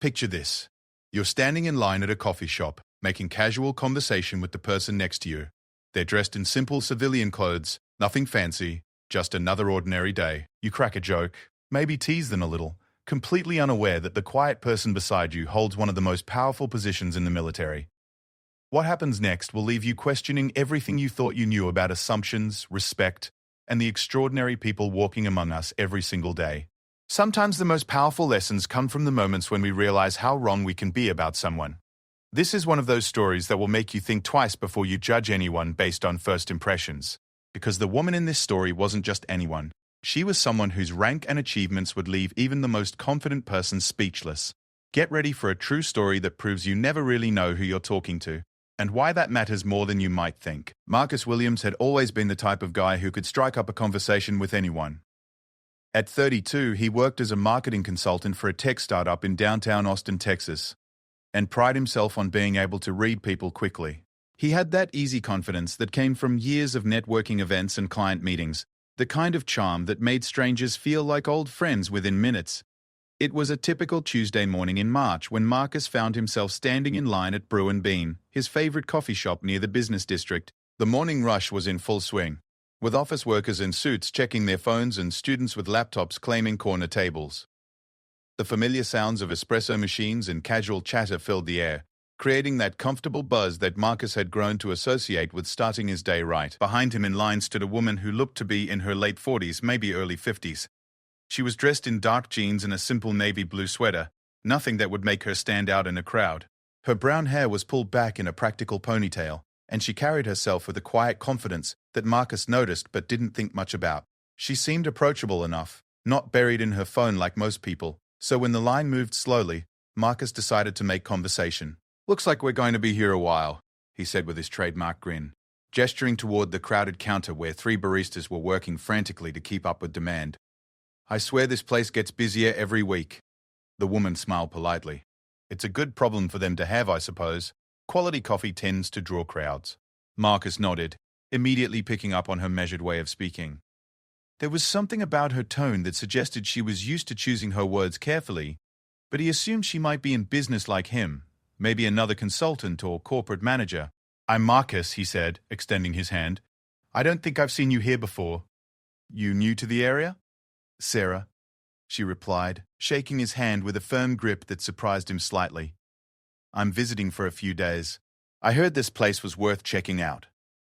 Picture this. You're standing in line at a coffee shop, making casual conversation with the person next to you. They're dressed in simple civilian clothes, nothing fancy, just another ordinary day. You crack a joke, maybe tease them a little, completely unaware that the quiet person beside you holds one of the most powerful positions in the military. What happens next will leave you questioning everything you thought you knew about assumptions, respect, and the extraordinary people walking among us every single day. Sometimes the most powerful lessons come from the moments when we realize how wrong we can be about someone. This is one of those stories that will make you think twice before you judge anyone based on first impressions. Because the woman in this story wasn't just anyone. She was someone whose rank and achievements would leave even the most confident person speechless. Get ready for a true story that proves you never really know who you're talking to, and why that matters more than you might think. Marcus Williams had always been the type of guy who could strike up a conversation with anyone. At 32, he worked as a marketing consultant for a tech startup in downtown Austin, Texas, and pride himself on being able to read people quickly. He had that easy confidence that came from years of networking events and client meetings, the kind of charm that made strangers feel like old friends within minutes. It was a typical Tuesday morning in March when Marcus found himself standing in line at Brew and Bean, his favorite coffee shop near the business district. The morning rush was in full swing, with office workers in suits checking their phones and students with laptops claiming corner tables. The familiar sounds of espresso machines and casual chatter filled the air, creating that comfortable buzz that Marcus had grown to associate with starting his day right. Behind him in line stood a woman who looked to be in her late 40s, maybe early 50s. She was dressed in dark jeans and a simple navy blue sweater, nothing that would make her stand out in a crowd. Her brown hair was pulled back in a practical ponytail, and she carried herself with a quiet confidence that Marcus noticed but didn't think much about. She seemed approachable enough, not buried in her phone like most people, so when the line moved slowly, Marcus decided to make conversation. "Looks like we're going to be here a while," he said with his trademark grin, gesturing toward the crowded counter where 3 baristas were working frantically to keep up with demand. "I swear this place gets busier every week." The woman smiled politely. "It's a good problem for them to have, I suppose. Quality coffee tends to draw crowds." Marcus nodded, immediately picking up on her measured way of speaking. There was something about her tone that suggested she was used to choosing her words carefully, but he assumed she might be in business like him, maybe another consultant or corporate manager. "I'm Marcus," he said, extending his hand. "I don't think I've seen you here before. You new to the area?" "Sarah," she replied, shaking his hand with a firm grip that surprised him slightly. "I'm visiting for a few days. I heard this place was worth checking out."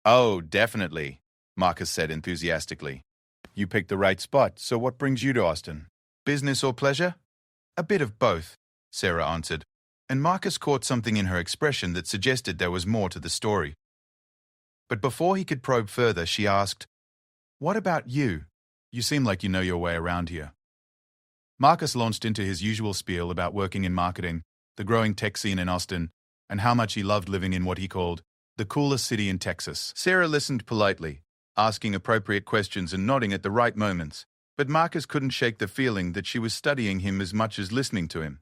"Oh, definitely," Marcus said enthusiastically. "You picked the right spot, so what brings you to Austin? Business or pleasure?" "A bit of both," Sarah answered, and Marcus caught something in her expression that suggested there was more to the story. But before he could probe further, she asked, "What about you? You seem like you know your way around here." Marcus launched into his usual spiel about working in marketing, the growing tech scene in Austin, and how much he loved living in what he called the coolest city in Texas. Sarah listened politely, asking appropriate questions and nodding at the right moments, but Marcus couldn't shake the feeling that she was studying him as much as listening to him.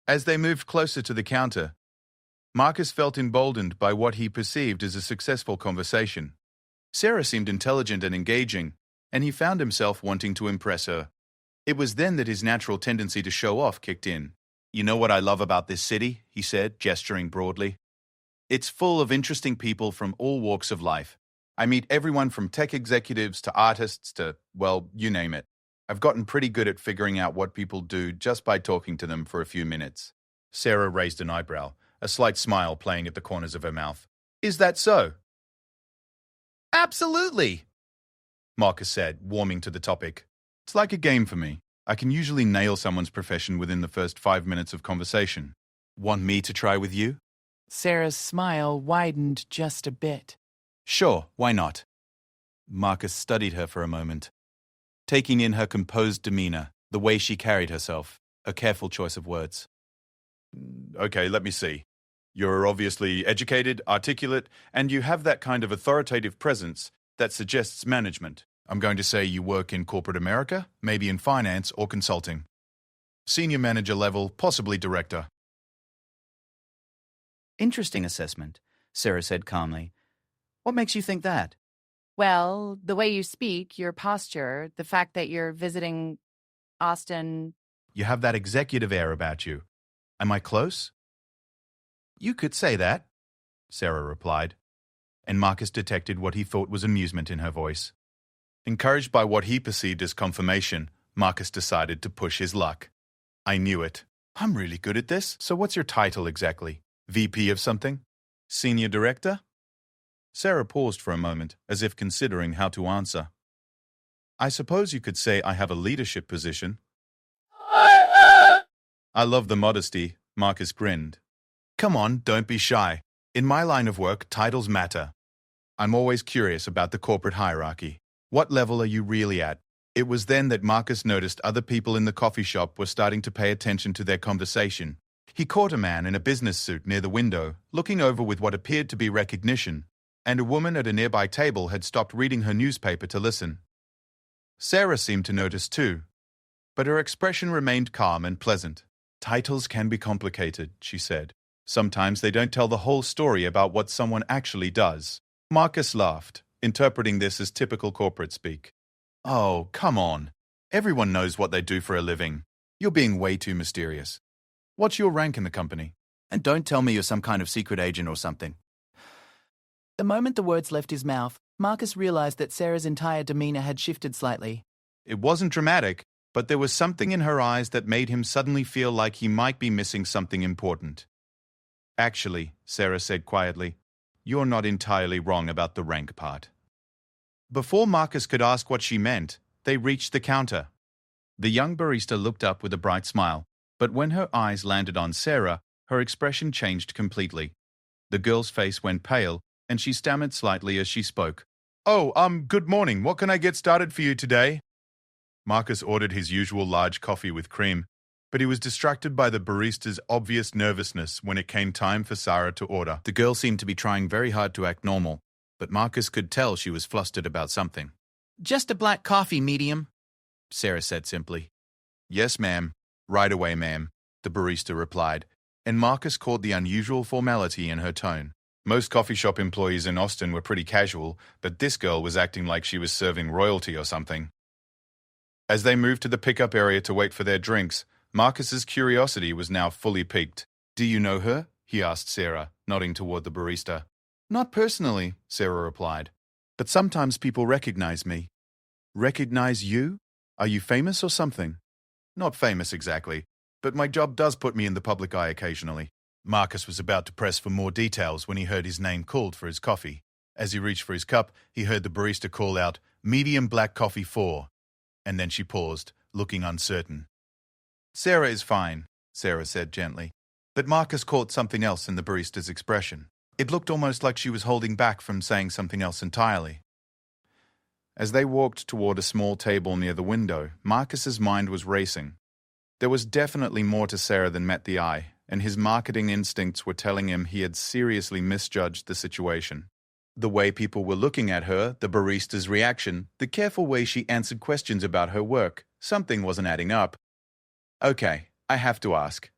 As they moved closer to the counter, Marcus felt emboldened by what he perceived as a successful conversation. Sarah seemed intelligent and engaging, and he found himself wanting to impress her. It was then that his natural tendency to show off kicked in. "You know what I love about this city?" he said, gesturing broadly. "It's full of interesting people from all walks of life. I meet everyone from tech executives to artists to, well, you name it. I've gotten pretty good at figuring out what people do just by talking to them for a few minutes." Sarah raised an eyebrow, a slight smile playing at the corners of her mouth. "Is that so?" "Absolutely," Marcus said, warming to the topic. "It's like a game for me. I can usually nail someone's profession within the first 5 minutes of conversation. Want me to try with you?" Sarah's smile widened just a bit. "Sure, why not?" Marcus studied her for a moment, taking in her composed demeanor, the way she carried herself, a careful choice of words. "Okay, let me see. You're obviously educated, articulate, and you have that kind of authoritative presence that suggests management. I'm going to say you work in corporate America, maybe in finance or consulting. Senior manager level, possibly director." "Interesting assessment," Sarah said calmly. "What makes you think that?" Well, the way you speak, your posture, the fact that you're visiting Austin. You have that executive air about you. Am I close?" "You could say that," Sarah replied, and Marcus detected what he thought was amusement in her voice. Encouraged by what he perceived as confirmation, Marcus decided to push his luck. "I knew it. I'm really good at this. So what's your title exactly? VP of something? Senior director?" Sarah paused for a moment, as if considering how to answer. "I suppose you could say I have a leadership position." "I love the modesty," Marcus grinned. "Come on, don't be shy. In my line of work, titles matter. I'm always curious about the corporate hierarchy. What level are you really at?" It was then that Marcus noticed other people in the coffee shop were starting to pay attention to their conversation. He caught a man in a business suit near the window, looking over with what appeared to be recognition, and a woman at a nearby table had stopped reading her newspaper to listen. Sarah seemed to notice too, but her expression remained calm and pleasant. "Titles can be complicated," she said. "Sometimes they don't tell the whole story about what someone actually does." Marcus laughed, interpreting this as typical corporate speak. "Oh, come on. Everyone knows what they do for a living. You're being way too mysterious. What's your rank in the company? And don't tell me you're some kind of secret agent or something." The moment the words left his mouth, Marcus realized that Sarah's entire demeanor had shifted slightly. It wasn't dramatic, but there was something in her eyes that made him suddenly feel like he might be missing something important. "Actually," Sarah said quietly, "you're not entirely wrong about the rank part." Before Marcus could ask what she meant, they reached the counter. The young barista looked up with a bright smile, but when her eyes landed on Sarah, her expression changed completely. The girl's face went pale, and she stammered slightly as she spoke. "Oh, good morning. What can I get started for you today?" Marcus ordered his usual large coffee with cream, but he was distracted by the barista's obvious nervousness when it came time for Sarah to order. The girl seemed to be trying very hard to act normal, but Marcus could tell she was flustered about something. Just a black coffee, medium, Sarah said simply. "Yes, ma'am. Right away, ma'am," the barista replied, and Marcus caught the unusual formality in her tone. Most coffee shop employees in Austin were pretty casual, but this girl was acting like she was serving royalty or something. As they moved to the pickup area to wait for their drinks, Marcus's curiosity was now fully piqued. "Do you know her?" he asked Sarah, nodding toward the barista. "Not personally," Sarah replied, "but sometimes people recognize me." "Recognize you? Are you famous or something?" "Not famous exactly, but my job does put me in the public eye occasionally." Marcus was about to press for more details when he heard his name called for his coffee. As he reached for his cup, he heard the barista call out, "Medium black coffee 4." And then she paused, looking uncertain. "Sarah is fine," Sarah said gently. But Marcus caught something else in the barista's expression. It looked almost like she was holding back from saying something else entirely. As they walked toward a small table near the window, Marcus's mind was racing. There was definitely more to Sarah than met the eye, and his marketing instincts were telling him he had seriously misjudged the situation. The way people were looking at her, the barista's reaction, the careful way she answered questions about her work, something wasn't adding up. "Okay, I have to ask."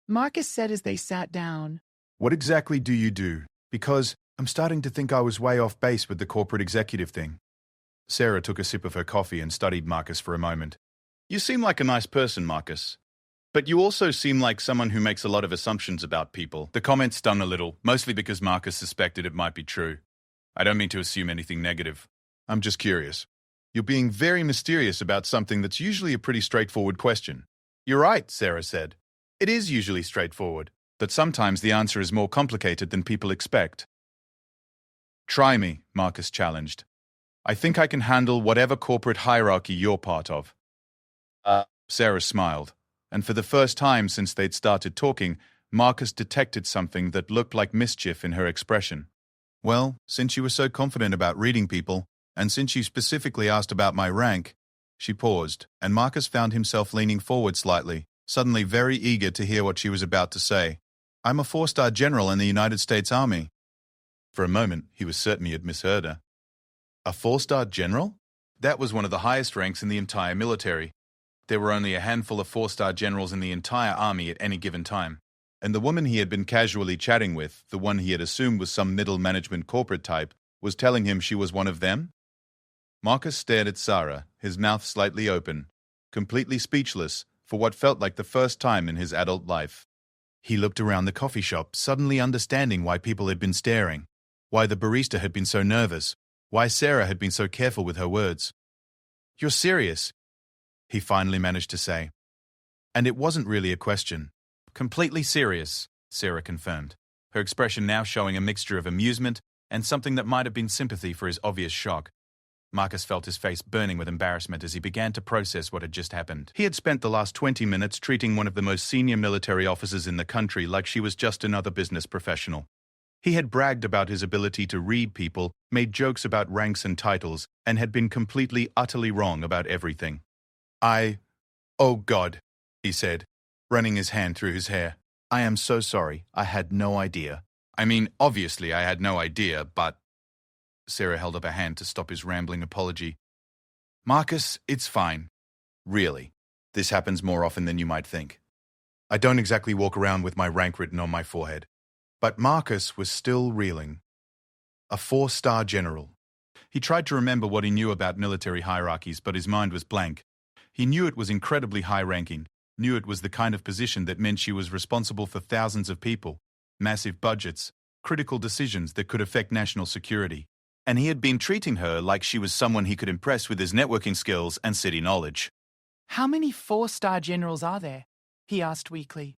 Marcus said as they sat down. "What exactly do you do? Because I'm starting to think I was way off base with the corporate executive thing." Sarah took a sip of her coffee and studied Marcus for a moment. "You seem like a nice person, Marcus. But you also seem like someone who makes a lot of assumptions about people." The comment stung a little, mostly because Marcus suspected it might be true. "I don't mean to assume anything negative. I'm just curious. You're being very mysterious about something that's usually a pretty straightforward question." "You're right," Sarah said. "It is usually straightforward, but sometimes the answer is more complicated than people expect." "Try me," Marcus challenged. "I think I can handle whatever corporate hierarchy you're part of." Sarah smiled, and for the first time since they'd started talking, Marcus detected something that looked like mischief in her expression. "Well, since you were so confident about reading people, and since you specifically asked about my rank," she paused, and Marcus found himself leaning forward slightly, suddenly very eager to hear what she was about to say. "I'm a 4-star general in the United States Army." For a moment, he was certain he had misheard her. A 4-star general? That was one of the highest ranks in the entire military. There were only a handful of 4-star generals in the entire army at any given time. And the woman he had been casually chatting with, the one he had assumed was some middle management corporate type, was telling him she was one of them? Marcus stared at Sarah, his mouth slightly open, completely speechless, for what felt like the first time in his adult life. He looked around the coffee shop, suddenly understanding why people had been staring, why the barista had been so nervous, why Sarah had been so careful with her words. "You're serious," he finally managed to say. And it wasn't really a question. "Completely serious," Sarah confirmed, her expression now showing a mixture of amusement and something that might have been sympathy for his obvious shock. Marcus felt his face burning with embarrassment as he began to process what had just happened. He had spent the last 20 minutes treating one of the most senior military officers in the country like she was just another business professional. He had bragged about his ability to read people, made jokes about ranks and titles, and had been completely, utterly wrong about everything. Oh God," he said, running his hand through his hair. "I am so sorry. I had no idea. I mean, obviously I had no idea, but..." Sarah held up a hand to stop his rambling apology. "Marcus, it's fine. Really. This happens more often than you might think. I don't exactly walk around with my rank written on my forehead." But Marcus was still reeling. A 4-star general. He tried to remember what he knew about military hierarchies, but his mind was blank. He knew it was incredibly high-ranking, knew it was the kind of position that meant she was responsible for thousands of people, massive budgets, critical decisions that could affect national security. And he had been treating her like she was someone he could impress with his networking skills and city knowledge. How many 4-star generals are there? He asked weakly.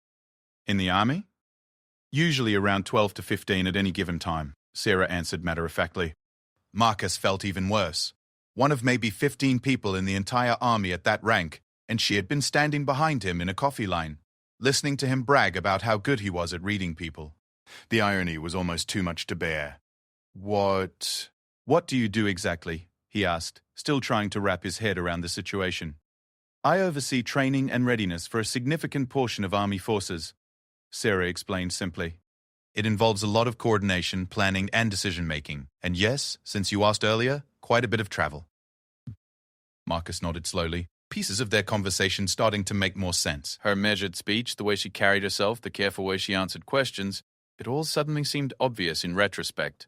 In the army? Usually around 12 to 15 at any given time, Sarah answered matter-of-factly. Marcus felt even worse. One of maybe 15 people in the entire army at that rank, and she had been standing behind him in a coffee line, listening to him brag about how good he was at reading people. The irony was almost too much to bear. What do you do exactly?" he asked, still trying to wrap his head around the situation. "I oversee training and readiness for a significant portion of army forces," Sarah explained simply. "It involves a lot of coordination, planning, and decision-making. And yes, since you asked earlier, quite a bit of travel." Marcus nodded slowly, pieces of their conversation starting to make more sense. Her measured speech, the way she carried herself, the careful way she answered questions, it all suddenly seemed obvious in retrospect.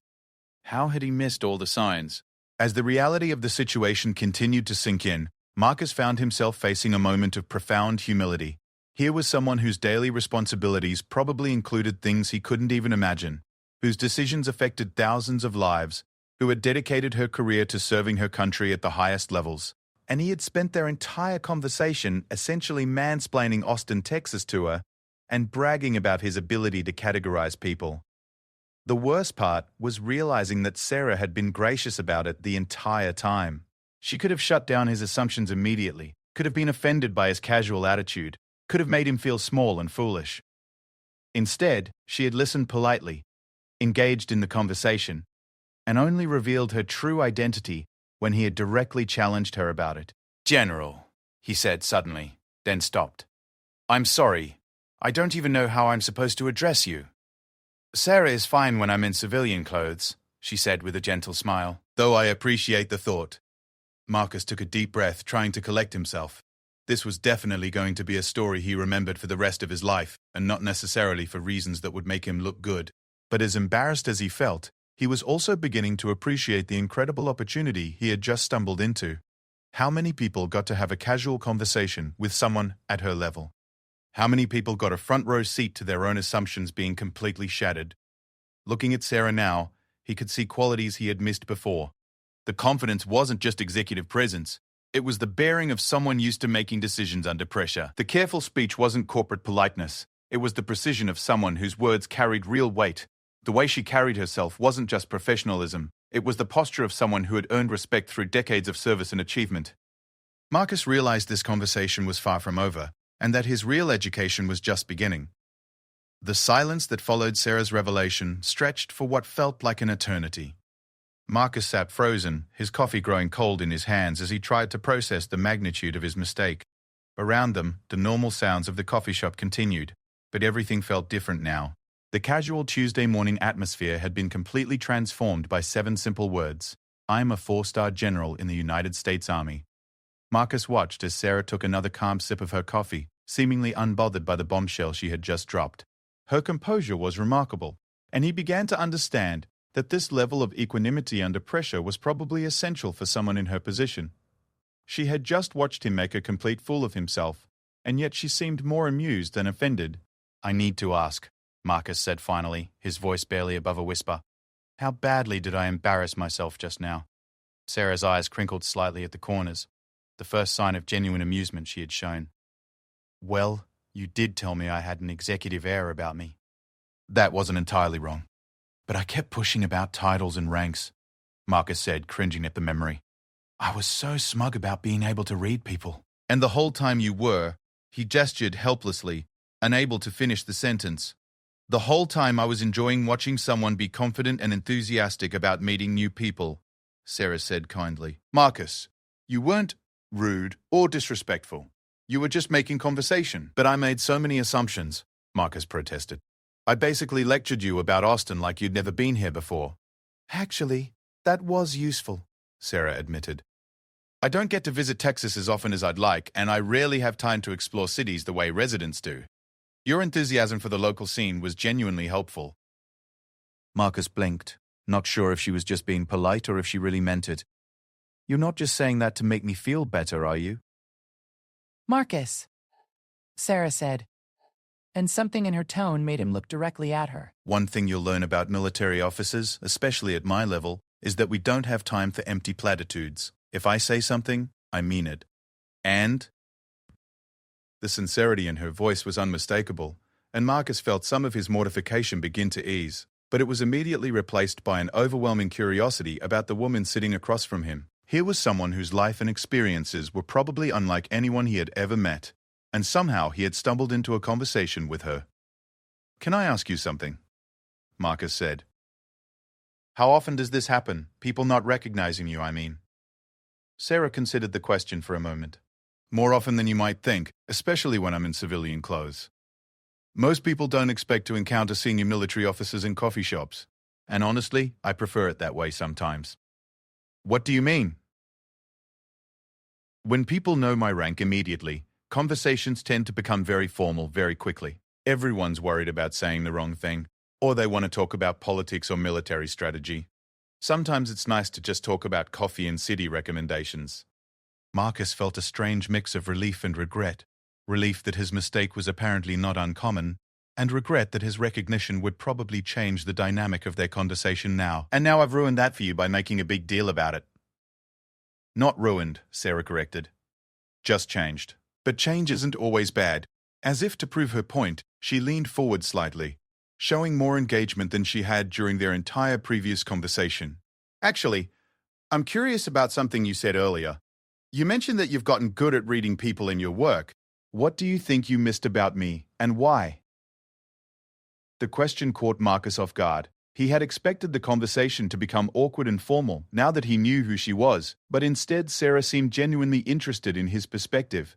How had he missed all the signs? As the reality of the situation continued to sink in, Marcus found himself facing a moment of profound humility. Here was someone whose daily responsibilities probably included things he couldn't even imagine, whose decisions affected thousands of lives, who had dedicated her career to serving her country at the highest levels. And he had spent their entire conversation essentially mansplaining Austin, Texas to her, and bragging about his ability to categorize people. The worst part was realizing that Sarah had been gracious about it the entire time. She could have shut down his assumptions immediately, could have been offended by his casual attitude, could have made him feel small and foolish. Instead, she had listened politely, engaged in the conversation, and only revealed her true identity when he had directly challenged her about it. "General," he said suddenly, then stopped. "I'm sorry. I don't even know how I'm supposed to address you." "Sarah is fine when I'm in civilian clothes," she said with a gentle smile, "though I appreciate the thought." Marcus took a deep breath, trying to collect himself. This was definitely going to be a story he remembered for the rest of his life, and not necessarily for reasons that would make him look good. But as embarrassed as he felt, he was also beginning to appreciate the incredible opportunity he had just stumbled into. How many people got to have a casual conversation with someone at her level? How many people got a front-row seat to their own assumptions being completely shattered? Looking at Sarah now, he could see qualities he had missed before. The confidence wasn't just executive presence. It was the bearing of someone used to making decisions under pressure. The careful speech wasn't corporate politeness. It was the precision of someone whose words carried real weight. The way she carried herself wasn't just professionalism. It was the posture of someone who had earned respect through decades of service and achievement. Marcus realized this conversation was far from over, and that his real education was just beginning. The silence that followed Sarah's revelation stretched for what felt like an eternity. Marcus sat frozen, his coffee growing cold in his hands as he tried to process the magnitude of his mistake. Around them, the normal sounds of the coffee shop continued, but everything felt different now. The casual Tuesday morning atmosphere had been completely transformed by 7 simple words. "I'm a 4-star general in the United States Army." Marcus watched as Sarah took another calm sip of her coffee, seemingly unbothered by the bombshell she had just dropped. Her composure was remarkable, and he began to understand that this level of equanimity under pressure was probably essential for someone in her position. She had just watched him make a complete fool of himself, and yet she seemed more amused than offended. I need to ask, Marcus said finally, his voice barely above a whisper. How badly did I embarrass myself just now? Sarah's eyes crinkled slightly at the corners, the first sign of genuine amusement she had shown. Well, you did tell me I had an executive air about me. That wasn't entirely wrong. But I kept pushing about titles and ranks, Marcus said, cringing at the memory. I was so smug about being able to read people. And the whole time you were, he gestured helplessly, unable to finish the sentence. The whole time I was enjoying watching someone be confident and enthusiastic about meeting new people, Sarah said kindly. Marcus, you weren't rude or disrespectful. You were just making conversation. But I made so many assumptions, Marcus protested. I basically lectured you about Austin like you'd never been here before. Actually, that was useful, Sarah admitted. I don't get to visit Texas as often as I'd like, and I rarely have time to explore cities the way residents do. Your enthusiasm for the local scene was genuinely helpful. Marcus blinked, not sure if she was just being polite or if she really meant it. You're not just saying that to make me feel better, are you? Marcus, Sarah said, and something in her tone made him look directly at her. One thing you'll learn about military officers, especially at my level, is that we don't have time for empty platitudes. If I say something, I mean it. And the sincerity in her voice was unmistakable, and Marcus felt some of his mortification begin to ease, but it was immediately replaced by an overwhelming curiosity about the woman sitting across from him. Here was someone whose life and experiences were probably unlike anyone he had ever met, and somehow he had stumbled into a conversation with her. Can I ask you something? Marcus said. How often does this happen? People not recognizing you, I mean. Sarah considered the question for a moment. More often than you might think, especially when I'm in civilian clothes. Most people don't expect to encounter senior military officers in coffee shops, and honestly, I prefer it that way sometimes. What do you mean? When people know my rank immediately, conversations tend to become very formal very quickly. Everyone's worried about saying the wrong thing, or they want to talk about politics or military strategy. Sometimes it's nice to just talk about coffee and city recommendations. Marcus felt a strange mix of relief and regret. Relief that his mistake was apparently not uncommon, and regret that his recognition would probably change the dynamic of their conversation now. And now I've ruined that for you by making a big deal about it. Not ruined, Sarah corrected. Just changed. But change isn't always bad. As if to prove her point, she leaned forward slightly, showing more engagement than she had during their entire previous conversation. Actually, I'm curious about something you said earlier. You mentioned that you've gotten good at reading people in your work. What do you think you missed about me, and why? The question caught Marcus off guard. He had expected the conversation to become awkward and formal now that he knew who she was, but instead Sarah seemed genuinely interested in his perspective.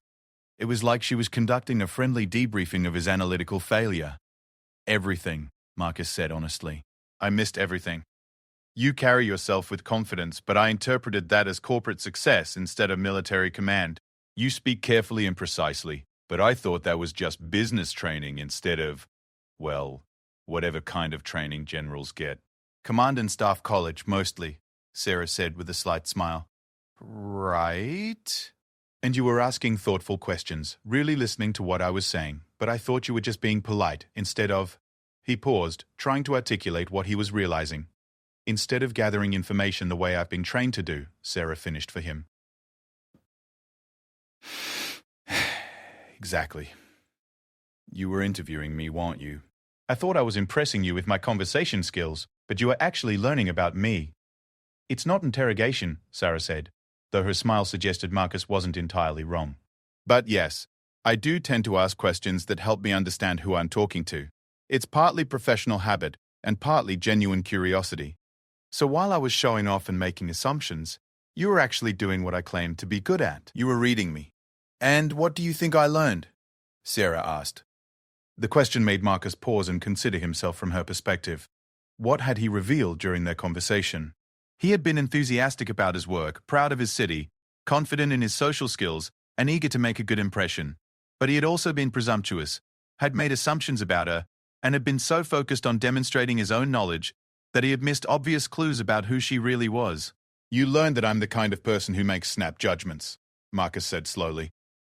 It was like she was conducting a friendly debriefing of his analytical failure. Everything, Marcus said honestly. I missed everything. You carry yourself with confidence, but I interpreted that as corporate success instead of military command. You speak carefully and precisely, but I thought that was just business training instead of, well, whatever kind of training generals get. Command and Staff College, mostly, Sarah said with a slight smile. Right? And you were asking thoughtful questions, really listening to what I was saying, but I thought you were just being polite instead of... He paused, trying to articulate what he was realizing. Instead of gathering information the way I've been trained to do, Sarah finished for him. Exactly. You were interviewing me, weren't you? I thought I was impressing you with my conversation skills, but you were actually learning about me. It's not interrogation, Sarah said, though her smile suggested Marcus wasn't entirely wrong. But yes, I do tend to ask questions that help me understand who I'm talking to. It's partly professional habit and partly genuine curiosity. So while I was showing off and making assumptions, you were actually doing what I claimed to be good at. You were reading me. And what do you think I learned? Sarah asked. The question made Marcus pause and consider himself from her perspective. What had he revealed during their conversation? He had been enthusiastic about his work, proud of his city, confident in his social skills, and eager to make a good impression. But he had also been presumptuous, had made assumptions about her, and had been so focused on demonstrating his own knowledge that he had missed obvious clues about who she really was. You learned that I'm the kind of person who makes snap judgments, Marcus said slowly.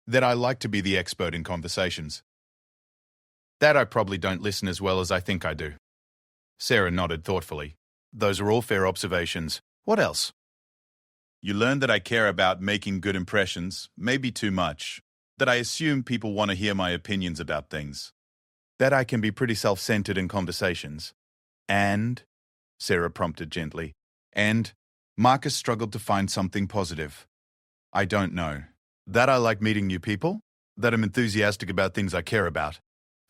That I like to be the expert in conversations. That I probably don't listen as well as I think I do. Sarah nodded thoughtfully. Those are all fair observations. What else? You learned that I care about making good impressions, maybe too much. That I assume people want to hear my opinions about things. That I can be pretty self-centered in conversations. And, Sarah prompted gently, and Marcus struggled to find something positive. I don't know. That I like meeting new people. That I'm enthusiastic about things I care about.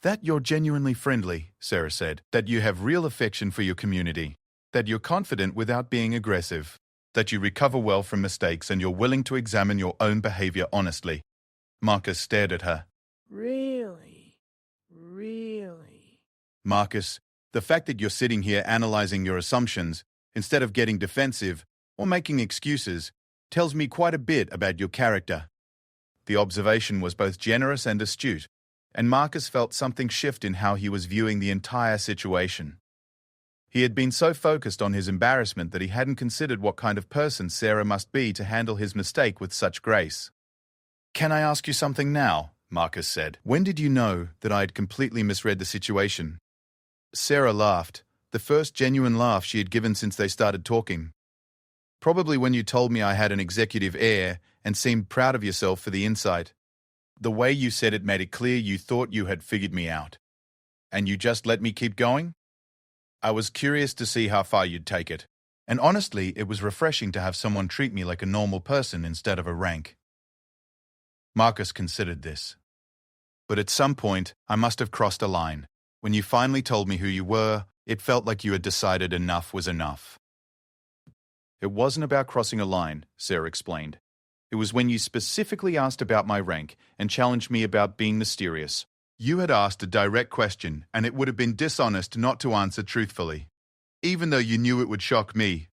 That you're genuinely friendly, Sarah said. That you have real affection for your community. That you're confident without being aggressive. That you recover well from mistakes and you're willing to examine your own behavior honestly. Marcus stared at her. Really? Really? Marcus, the fact that you're sitting here analyzing your assumptions instead of getting defensive or making excuses tells me quite a bit about your character. The observation was both generous and astute, and Marcus felt something shift in how he was viewing the entire situation. He had been so focused on his embarrassment that he hadn't considered what kind of person Sarah must be to handle his mistake with such grace. Can I ask you something now? Marcus said. When did you know that I had completely misread the situation? Sarah laughed, the first genuine laugh she had given since they started talking. Probably when you told me I had an executive air and seemed proud of yourself for the insight. The way you said it made it clear you thought you had figured me out. And you just let me keep going? I was curious to see how far you'd take it. And honestly, it was refreshing to have someone treat me like a normal person instead of a rank. Marcus considered this. But at some point, I must have crossed a line. When you finally told me who you were, it felt like you had decided enough was enough. It wasn't about crossing a line, Sarah explained. It was when you specifically asked about my rank and challenged me about being mysterious. You had asked a direct question, and it would have been dishonest not to answer truthfully. Even though you knew it would shock me.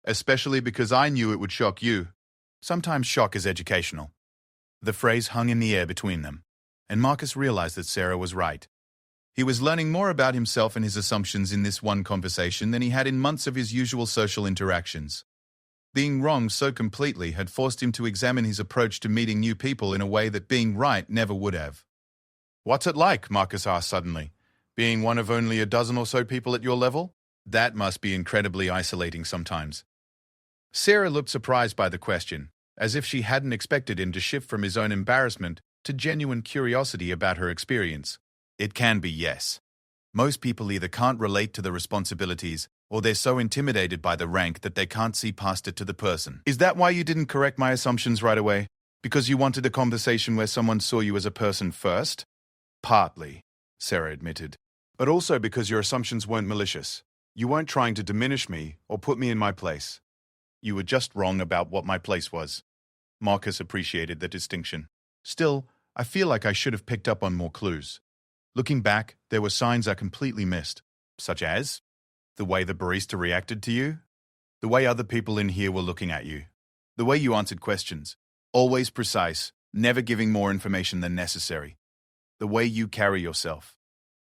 Especially because I knew it would shock you. Sometimes shock is educational. The phrase hung in the air between them, and Marcus realized that Sarah was right. He was learning more about himself and his assumptions in this one conversation than he had in months of his usual social interactions. Being wrong so completely had forced him to examine his approach to meeting new people in a way that being right never would have. What's it like? Marcus asked suddenly. Being one of only a dozen or so people at your level? That must be incredibly isolating sometimes. Sarah looked surprised by the question, as if she hadn't expected him to shift from his own embarrassment to genuine curiosity about her experience. It can be, yes. Most people either can't relate to the responsibilities or they're so intimidated by the rank that they can't see past it to the person. Is that why you didn't correct my assumptions right away? Because you wanted a conversation where someone saw you as a person first? Partly, Sarah admitted. But also because your assumptions weren't malicious. You weren't trying to diminish me or put me in my place. You were just wrong about what my place was. Marcus appreciated the distinction. Still, I feel like I should have picked up on more clues. Looking back, there were signs I completely missed, such as the way the barista reacted to you, the way other people in here were looking at you, the way you answered questions, always precise, never giving more information than necessary, the way you carry yourself.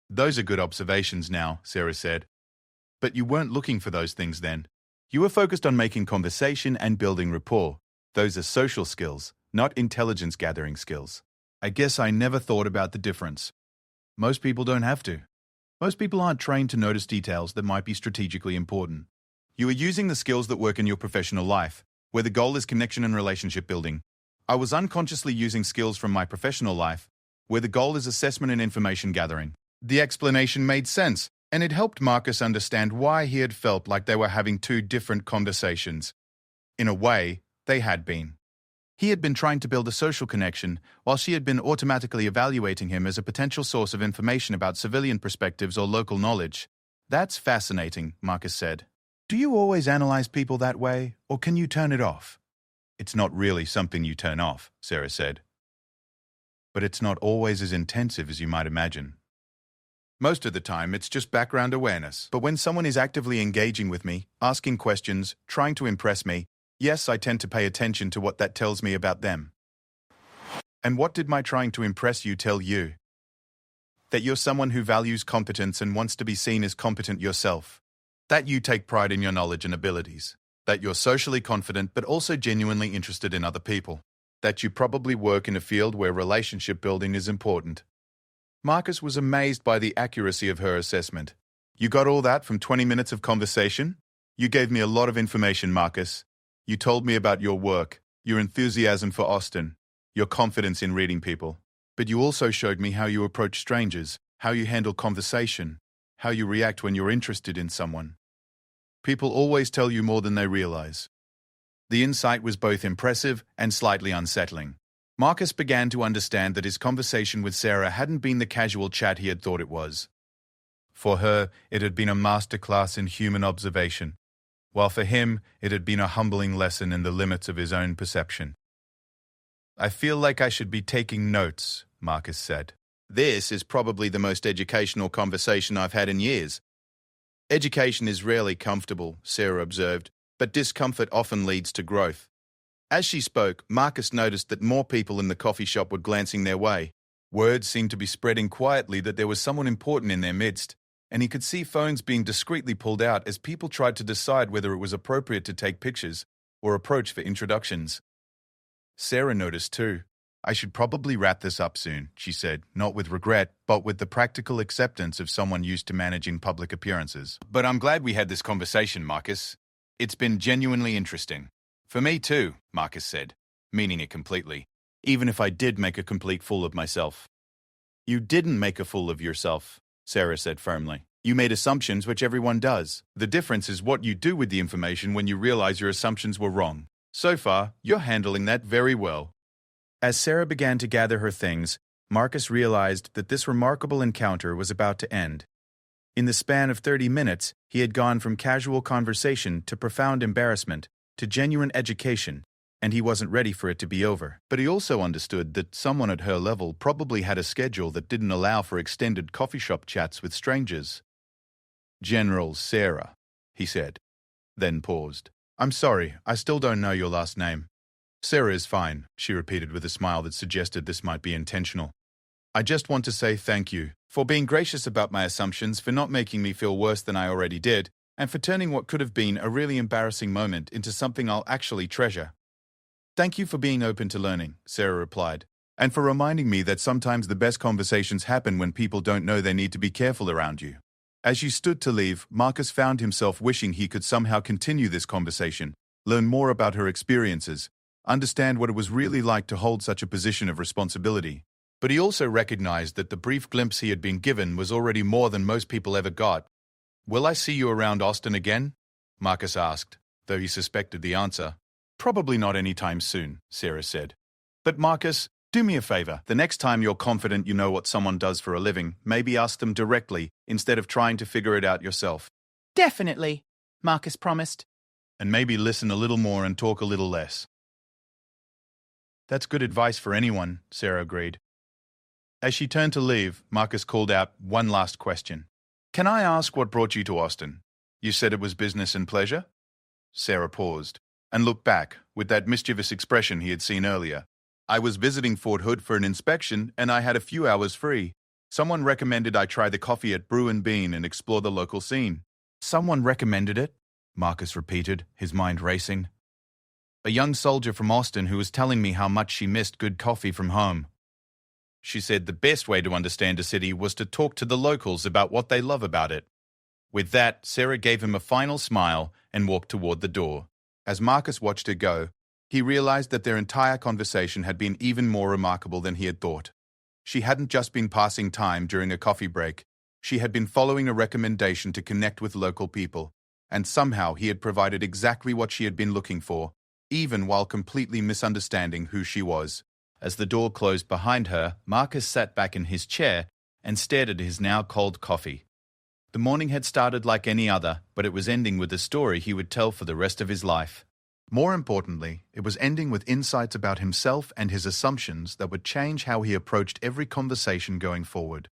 Those are good observations now, Sarah said. But you weren't looking for those things then. You were focused on making conversation and building rapport. Those are social skills, not intelligence-gathering skills. I guess I never thought about the difference. Most people don't have to. Most people aren't trained to notice details that might be strategically important. You are using the skills that work in your professional life, where the goal is connection and relationship building. I was unconsciously using skills from my professional life, where the goal is assessment and information gathering. The explanation made sense, and it helped Marcus understand why he had felt like they were having two different conversations. In a way, they had been. He had been trying to build a social connection, while she had been automatically evaluating him as a potential source of information about civilian perspectives or local knowledge. That's fascinating, Marcus said. Do you always analyze people that way, or can you turn it off? It's not really something you turn off, Sarah said. But it's not always as intensive as you might imagine. Most of the time, it's just background awareness. But when someone is actively engaging with me, asking questions, trying to impress me, yes, I tend to pay attention to what that tells me about them. And what did my trying to impress you tell you? That you're someone who values competence and wants to be seen as competent yourself. That you take pride in your knowledge and abilities. That you're socially confident but also genuinely interested in other people. that you probably work in a field where relationship building is important. Marcus was amazed by the accuracy of her assessment. You got all that from 20 minutes of conversation? You gave me a lot of information, Marcus. You told me about your work, your enthusiasm for Austin, your confidence in reading people. But you also showed me how you approach strangers, how you handle conversation, how you react when you're interested in someone. People always tell you more than they realize. The insight was both impressive and slightly unsettling. Marcus began to understand that his conversation with Sarah hadn't been the casual chat he had thought it was. For her, it had been a masterclass in human observation, while for him, it had been a humbling lesson in the limits of his own perception. "I feel like I should be taking notes," Marcus said. "This is probably the most educational conversation I've had in years." "Education is rarely comfortable," Sarah observed, "but discomfort often leads to growth." As she spoke, Marcus noticed that more people in the coffee shop were glancing their way. Word seemed to be spreading quietly that there was someone important in their midst, and he could see phones being discreetly pulled out as people tried to decide whether it was appropriate to take pictures or approach for introductions. Sarah noticed too. "I should probably wrap this up soon," she said, not with regret, but with the practical acceptance of someone used to managing public appearances. "But I'm glad we had this conversation, Marcus. It's been genuinely interesting." "For me too," Marcus said, meaning it completely, "even if I did make a complete fool of myself." "You didn't make a fool of yourself," Sarah said firmly. "You made assumptions, which everyone does. The difference is what you do with the information when you realize your assumptions were wrong. So far, you're handling that very well." As Sarah began to gather her things, Marcus realized that this remarkable encounter was about to end. In the span of 30 minutes, he had gone from casual conversation to profound embarrassment to genuine education, and he wasn't ready for it to be over. But he also understood that someone at her level probably had a schedule that didn't allow for extended coffee shop chats with strangers. "General Sarah," he said, then paused. "I'm sorry, I still don't know your last name." "Sarah is fine," she repeated with a smile that suggested this might be intentional. "I just want to say thank you for being gracious about my assumptions, for not making me feel worse than I already did, and for turning what could have been a really embarrassing moment into something I'll actually treasure." "Thank you for being open to learning," Sarah replied, "and for reminding me that sometimes the best conversations happen when people don't know they need to be careful around you." As she stood to leave, Marcus found himself wishing he could somehow continue this conversation, learn more about her experiences, understand what it was really like to hold such a position of responsibility. But he also recognized that the brief glimpse he had been given was already more than most people ever got. "Will I see you around Austin again?" Marcus asked, though he suspected the answer. "Probably not anytime soon," Sarah said. "But Marcus, do me a favor. The next time you're confident you know what someone does for a living, maybe ask them directly instead of trying to figure it out yourself." Definitely, Marcus promised. "And maybe listen a little more and talk a little less." "That's good advice for anyone," Sarah agreed. As she turned to leave, Marcus called out one last question. "Can I ask what brought you to Austin? You said it was business and pleasure?" Sarah paused and looked back with that mischievous expression he had seen earlier. "I was visiting Fort Hood for an inspection and I had a few hours free. Someone recommended I try the coffee at Brew and Bean and explore the local scene." "Someone recommended it?" Marcus repeated, his mind racing. "A young soldier from Austin who was telling me how much she missed good coffee from home. She said the best way to understand a city was to talk to the locals about what they love about it." With that, Sarah gave him a final smile and walked toward the door. As Marcus watched her go, he realized that their entire conversation had been even more remarkable than he had thought. She hadn't just been passing time during a coffee break. She had been following a recommendation to connect with local people, and somehow he had provided exactly what she had been looking for, even while completely misunderstanding who she was. As the door closed behind her, Marcus sat back in his chair and stared at his now cold coffee. The morning had started like any other, but it was ending with a story he would tell for the rest of his life. More importantly, it was ending with insights about himself and his assumptions that would change how he approached every conversation going forward.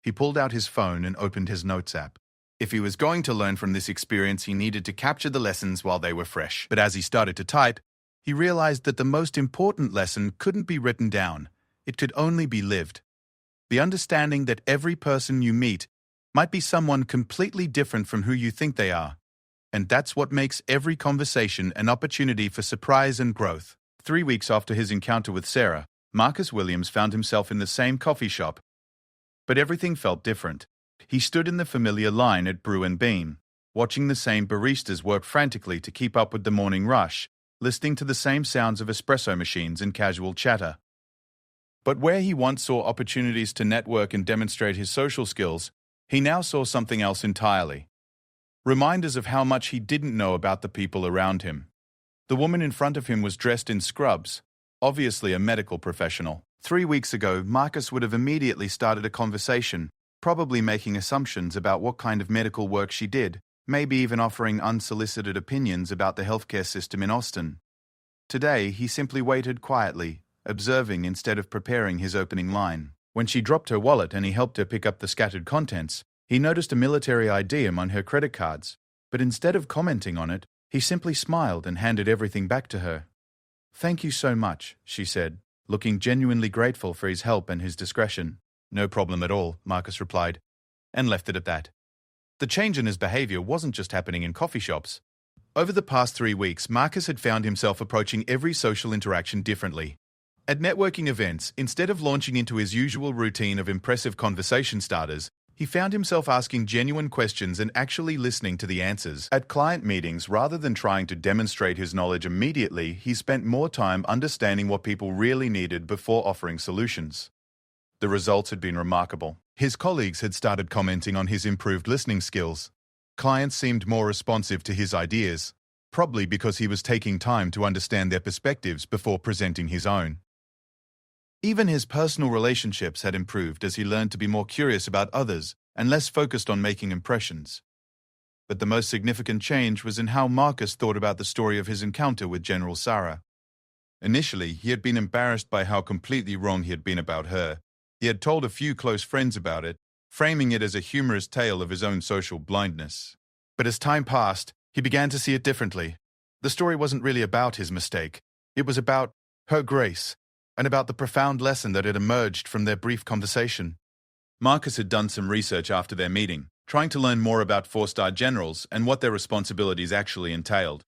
He pulled out his phone and opened his notes app. If he was going to learn from this experience, he needed to capture the lessons while they were fresh. But as he started to type, he realized that the most important lesson couldn't be written down. It could only be lived. The understanding that every person you meet might be someone completely different from who you think they are. And that's what makes every conversation an opportunity for surprise and growth. 3 weeks after his encounter with Sarah, Marcus Williams found himself in the same coffee shop. But everything felt different. He stood in the familiar line at Brew and Bean, watching the same baristas work frantically to keep up with the morning rush, listening to the same sounds of espresso machines and casual chatter. But where he once saw opportunities to network and demonstrate his social skills, he now saw something else entirely. Reminders of how much he didn't know about the people around him. The woman in front of him was dressed in scrubs, obviously a medical professional. 3 weeks ago, Marcus would have immediately started a conversation, probably making assumptions about what kind of medical work she did, maybe even offering unsolicited opinions about the healthcare system in Austin. Today, he simply waited quietly, observing instead of preparing his opening line. When she dropped her wallet and he helped her pick up the scattered contents, he noticed a military ID among her credit cards, but instead of commenting on it, he simply smiled and handed everything back to her. "Thank you so much," she said, looking genuinely grateful for his help and his discretion. "No problem at all," Marcus replied, and left it at that. The change in his behavior wasn't just happening in coffee shops. Over the past 3 weeks, Marcus had found himself approaching every social interaction differently. At networking events, instead of launching into his usual routine of impressive conversation starters, he found himself asking genuine questions and actually listening to the answers. At client meetings, rather than trying to demonstrate his knowledge immediately, he spent more time understanding what people really needed before offering solutions. The results had been remarkable. His colleagues had started commenting on his improved listening skills. Clients seemed more responsive to his ideas, probably because he was taking time to understand their perspectives before presenting his own. Even his personal relationships had improved as he learned to be more curious about others and less focused on making impressions. But the most significant change was in how Marcus thought about the story of his encounter with General Sarah. Initially, he had been embarrassed by how completely wrong he had been about her. He had told a few close friends about it, framing it as a humorous tale of his own social blindness. But as time passed, he began to see it differently. The story wasn't really about his mistake. It was about her grace, and about the profound lesson that had emerged from their brief conversation. Marcus had done some research after their meeting, trying to learn more about 4-star generals and what their responsibilities actually entailed.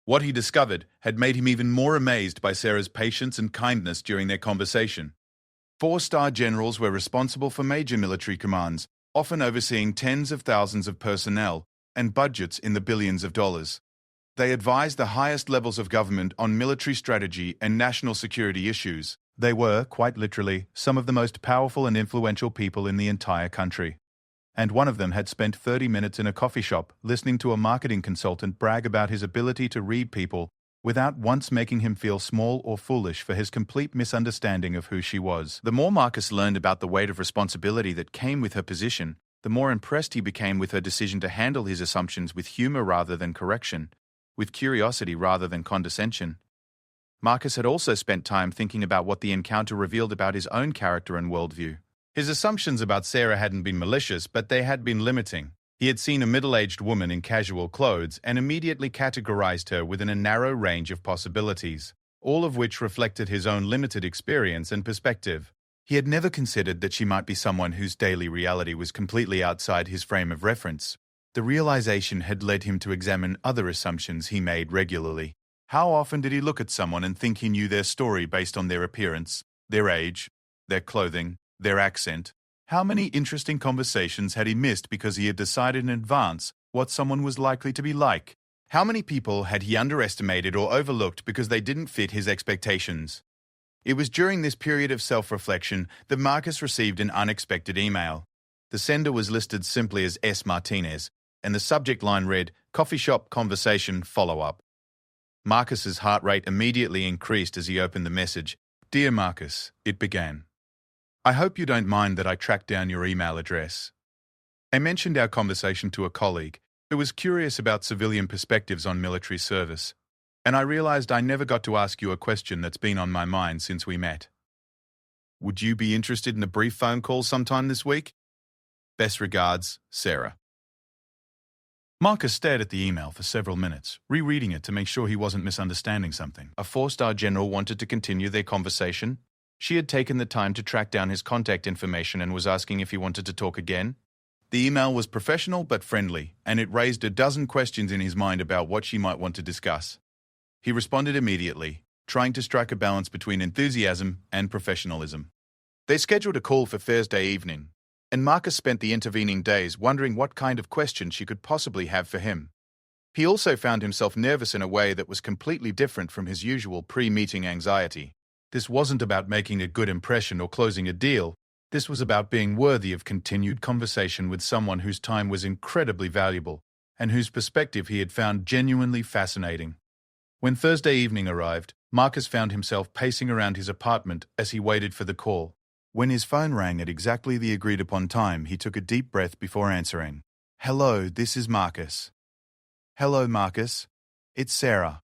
What he discovered had made him even more amazed by Sarah's patience and kindness during their conversation. 4-star generals were responsible for major military commands, often overseeing tens of thousands of personnel and budgets in the billions of dollars. They advised the highest levels of government on military strategy and national security issues. They were, quite literally, some of the most powerful and influential people in the entire country. And one of them had spent 30 minutes in a coffee shop listening to a marketing consultant brag about his ability to read people without once making him feel small or foolish for his complete misunderstanding of who she was. The more Marcus learned about the weight of responsibility that came with her position, the more impressed he became with her decision to handle his assumptions with humor rather than correction, with curiosity rather than condescension. Marcus had also spent time thinking about what the encounter revealed about his own character and worldview. His assumptions about Sarah hadn't been malicious, but they had been limiting. He had seen a middle-aged woman in casual clothes and immediately categorized her within a narrow range of possibilities, all of which reflected his own limited experience and perspective. He had never considered that she might be someone whose daily reality was completely outside his frame of reference. The realization had led him to examine other assumptions he made regularly. How often did he look at someone and think he knew their story based on their appearance, their age, their clothing, their accent? How many interesting conversations had he missed because he had decided in advance what someone was likely to be like? How many people had he underestimated or overlooked because they didn't fit his expectations? It was during this period of self-reflection that Marcus received an unexpected email. The sender was listed simply as S. Martinez, and the subject line read, "Coffee Shop Conversation Follow-Up." Marcus's heart rate immediately increased as he opened the message. "Dear Marcus," it began. "I hope you don't mind that I tracked down your email address. I mentioned our conversation to a colleague who was curious about civilian perspectives on military service, and I realized I never got to ask you a question that's been on my mind since we met. Would you be interested in a brief phone call sometime this week? Best regards, Sarah." Marcus stared at the email for several minutes, rereading it to make sure he wasn't misunderstanding something. A 4-star general wanted to continue their conversation. She had taken the time to track down his contact information and was asking if he wanted to talk again. The email was professional but friendly, and it raised a dozen questions in his mind about what she might want to discuss. He responded immediately, trying to strike a balance between enthusiasm and professionalism. They scheduled a call for Thursday evening, and Marcus spent the intervening days wondering what kind of question she could possibly have for him. He also found himself nervous in a way that was completely different from his usual pre-meeting anxiety. This wasn't about making a good impression or closing a deal. This was about being worthy of continued conversation with someone whose time was incredibly valuable and whose perspective he had found genuinely fascinating. When Thursday evening arrived, Marcus found himself pacing around his apartment as he waited for the call. When his phone rang at exactly the agreed-upon time, he took a deep breath before answering. "Hello, this is Marcus." "Hello, Marcus. It's Sarah.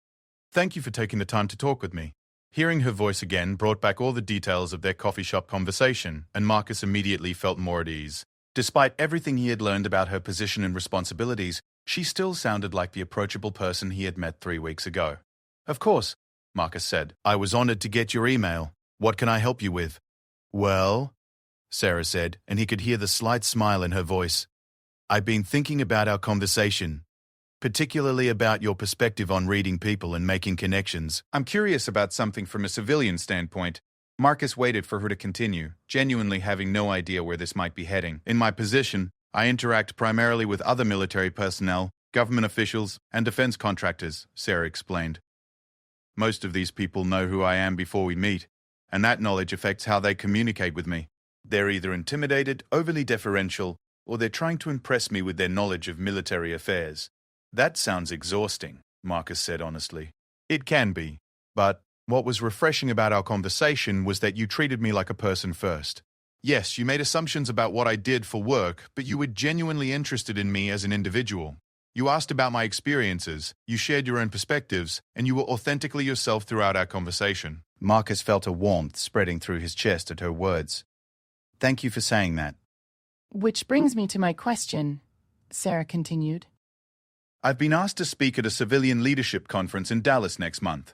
Thank you for taking the time to talk with me." Hearing her voice again brought back all the details of their coffee shop conversation, and Marcus immediately felt more at ease. Despite everything he had learned about her position and responsibilities, she still sounded like the approachable person he had met 3 weeks ago. "Of course," Marcus said. "I was honored to get your email. What can I help you with?" "Well," Sarah said, and he could hear the slight smile in her voice. "I've been thinking about our conversation, particularly about your perspective on reading people and making connections. I'm curious about something from a civilian standpoint." Marcus waited for her to continue, genuinely having no idea where this might be heading. "In my position, I interact primarily with other military personnel, government officials, and defense contractors," Sarah explained. "Most of these people know who I am before we meet, and that knowledge affects how they communicate with me. They're either intimidated, overly deferential, or they're trying to impress me with their knowledge of military affairs." "That sounds exhausting," Marcus said honestly. "It can be, but what was refreshing about our conversation was that you treated me like a person first. Yes, you made assumptions about what I did for work, but you were genuinely interested in me as an individual. You asked about my experiences, you shared your own perspectives, and you were authentically yourself throughout our conversation." Marcus felt a warmth spreading through his chest at her words. "Thank you for saying that." Which brings me to my question, Sarah continued. "I've been asked to speak at a civilian leadership conference in Dallas next month.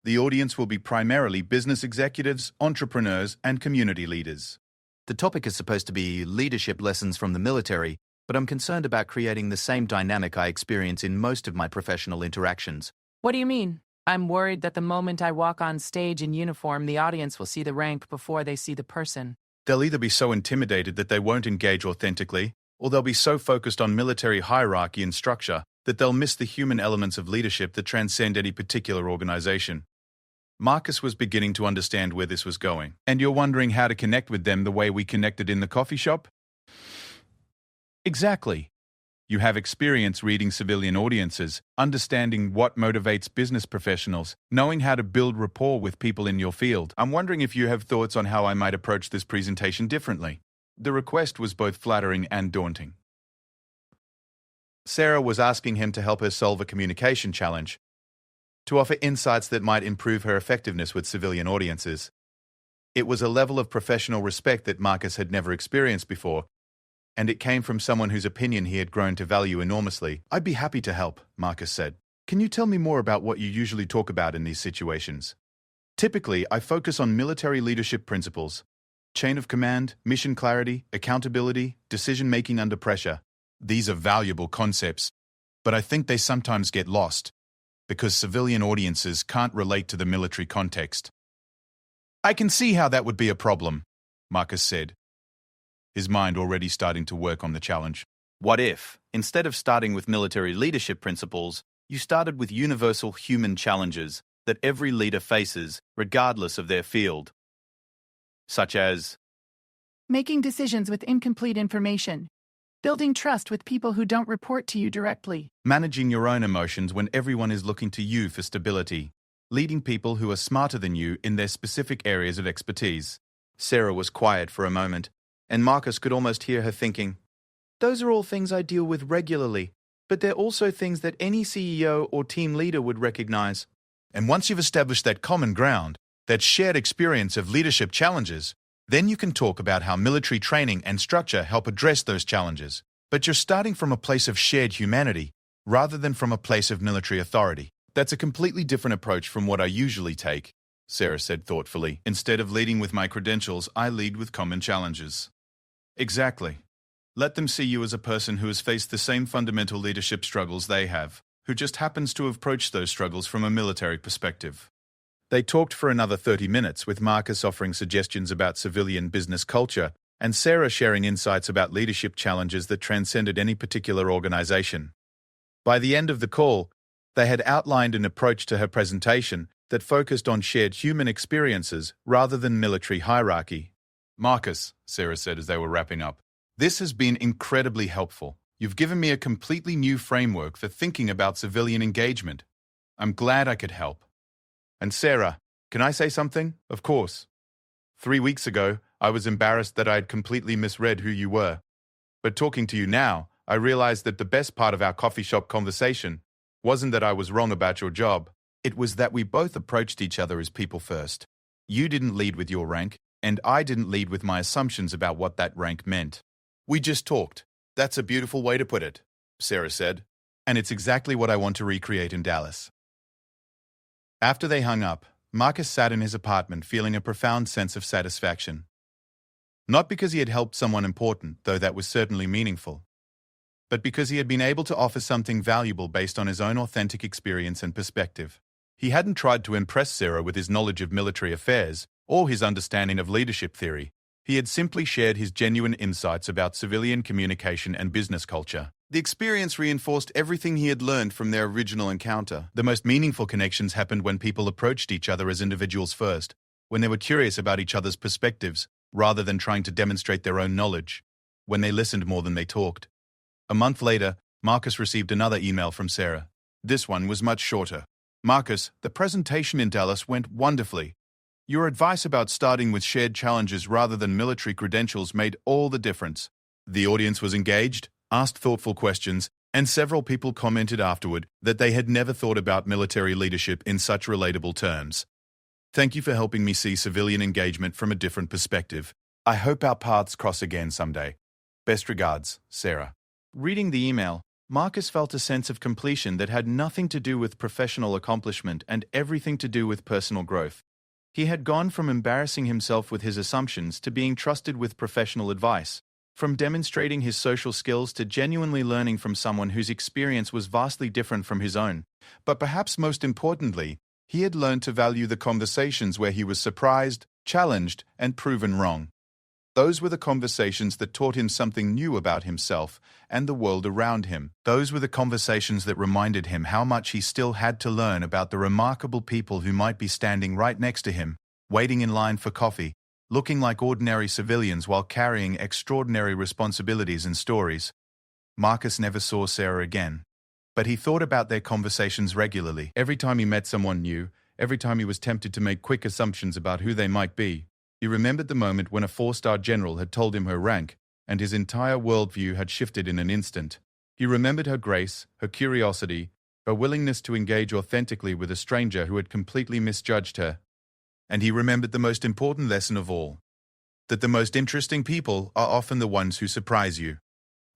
The audience will be primarily business executives, entrepreneurs, and community leaders. The topic is supposed to be leadership lessons from the military, but I'm concerned about creating the same dynamic I experience in most of my professional interactions." What do you mean? I'm worried that the moment I walk on stage in uniform, the audience will see the rank before they see the person. They'll either be so intimidated that they won't engage authentically, or they'll be so focused on military hierarchy and structure that they'll miss the human elements of leadership that transcend any particular organization. Marcus was beginning to understand where this was going. "And you're wondering how to connect with them the way we connected in the coffee shop?" "Exactly. You have experience reading civilian audiences, understanding what motivates business professionals, knowing how to build rapport with people in your field. I'm wondering if you have thoughts on how I might approach this presentation differently." The request was both flattering and daunting. Sarah was asking him to help her solve a communication challenge, to offer insights that might improve her effectiveness with civilian audiences. It was a level of professional respect that Marcus had never experienced before, and it came from someone whose opinion he had grown to value enormously. "I'd be happy to help," Marcus said. "Can you tell me more about what you usually talk about in these situations?" "Typically, I focus on military leadership principles, chain of command, mission clarity, accountability, decision-making under pressure. These are valuable concepts, but I think they sometimes get lost because civilian audiences can't relate to the military context." "I can see how that would be a problem," Marcus said, his mind already starting to work on the challenge. "What if, instead of starting with military leadership principles, you started with universal human challenges that every leader faces, regardless of their field? Such as Making decisions with incomplete information. Building trust with people who don't report to you directly. Managing your own emotions when everyone is looking to you for stability. Leading people who are smarter than you in their specific areas of expertise." Sarah was quiet for a moment, and Marcus could almost hear her thinking, "Those are all things I deal with regularly, but they're also things that any CEO or team leader would recognize." And once you've established that common ground, that shared experience of leadership challenges, then you can talk about how military training and structure help address those challenges. But you're starting from a place of shared humanity, rather than from a place of military authority. "That's a completely different approach from what I usually take," Sarah said thoughtfully. "Instead of leading with my credentials, I lead with common challenges." "Exactly. Let them see you as a person who has faced the same fundamental leadership struggles they have, who just happens to have approached those struggles from a military perspective." They talked for another 30 minutes, with Marcus offering suggestions about civilian business culture and Sarah sharing insights about leadership challenges that transcended any particular organization. By the end of the call, they had outlined an approach to her presentation that focused on shared human experiences rather than military hierarchy. "Marcus," Sarah said as they were wrapping up, "this has been incredibly helpful. You've given me a completely new framework for thinking about civilian engagement. I'm glad I could help." "And Sarah, can I say something?" "Of course. 3 weeks ago, I was embarrassed that I had completely misread who you were. But talking to you now, I realized that the best part of our coffee shop conversation wasn't that I was wrong about your job. It was that we both approached each other as people first. You didn't lead with your rank, and I didn't lead with my assumptions about what that rank meant. We just talked." "That's a beautiful way to put it," Sarah said. "And it's exactly what I want to recreate in Dallas." After they hung up, Marcus sat in his apartment feeling a profound sense of satisfaction. Not because he had helped someone important, though that was certainly meaningful, but because he had been able to offer something valuable based on his own authentic experience and perspective. He hadn't tried to impress Sarah with his knowledge of military affairs or his understanding of leadership theory. He had simply shared his genuine insights about civilian communication and business culture. The experience reinforced everything he had learned from their original encounter. The most meaningful connections happened when people approached each other as individuals first, when they were curious about each other's perspectives, rather than trying to demonstrate their own knowledge, when they listened more than they talked. A month later, Marcus received another email from Sarah. This one was much shorter. "Marcus, the presentation in Dallas went wonderfully. Your advice about starting with shared challenges rather than military credentials made all the difference." The audience was engaged, asked thoughtful questions, and several people commented afterward that they had never thought about military leadership in such relatable terms. "Thank you for helping me see civilian engagement from a different perspective. I hope our paths cross again someday. Best regards, Sarah." Reading the email, Marcus felt a sense of completion that had nothing to do with professional accomplishment and everything to do with personal growth. He had gone from embarrassing himself with his assumptions to being trusted with professional advice, from demonstrating his social skills to genuinely learning from someone whose experience was vastly different from his own. But perhaps most importantly, he had learned to value the conversations where he was surprised, challenged, and proven wrong. Those were the conversations that taught him something new about himself and the world around him. Those were the conversations that reminded him how much he still had to learn about the remarkable people who might be standing right next to him, waiting in line for coffee, looking like ordinary civilians while carrying extraordinary responsibilities and stories. Marcus never saw Sarah again, but he thought about their conversations regularly. Every time he met someone new, every time he was tempted to make quick assumptions about who they might be, he remembered the moment when a 4-star general had told him her rank, and his entire worldview had shifted in an instant. He remembered her grace, her curiosity, her willingness to engage authentically with a stranger who had completely misjudged her. And he remembered the most important lesson of all, that the most interesting people are often the ones who surprise you,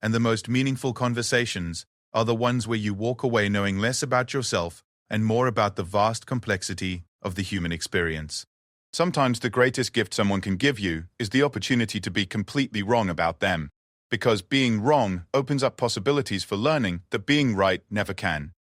and the most meaningful conversations are the ones where you walk away knowing less about yourself and more about the vast complexity of the human experience. Sometimes the greatest gift someone can give you is the opportunity to be completely wrong about them, because being wrong opens up possibilities for learning that being right never can.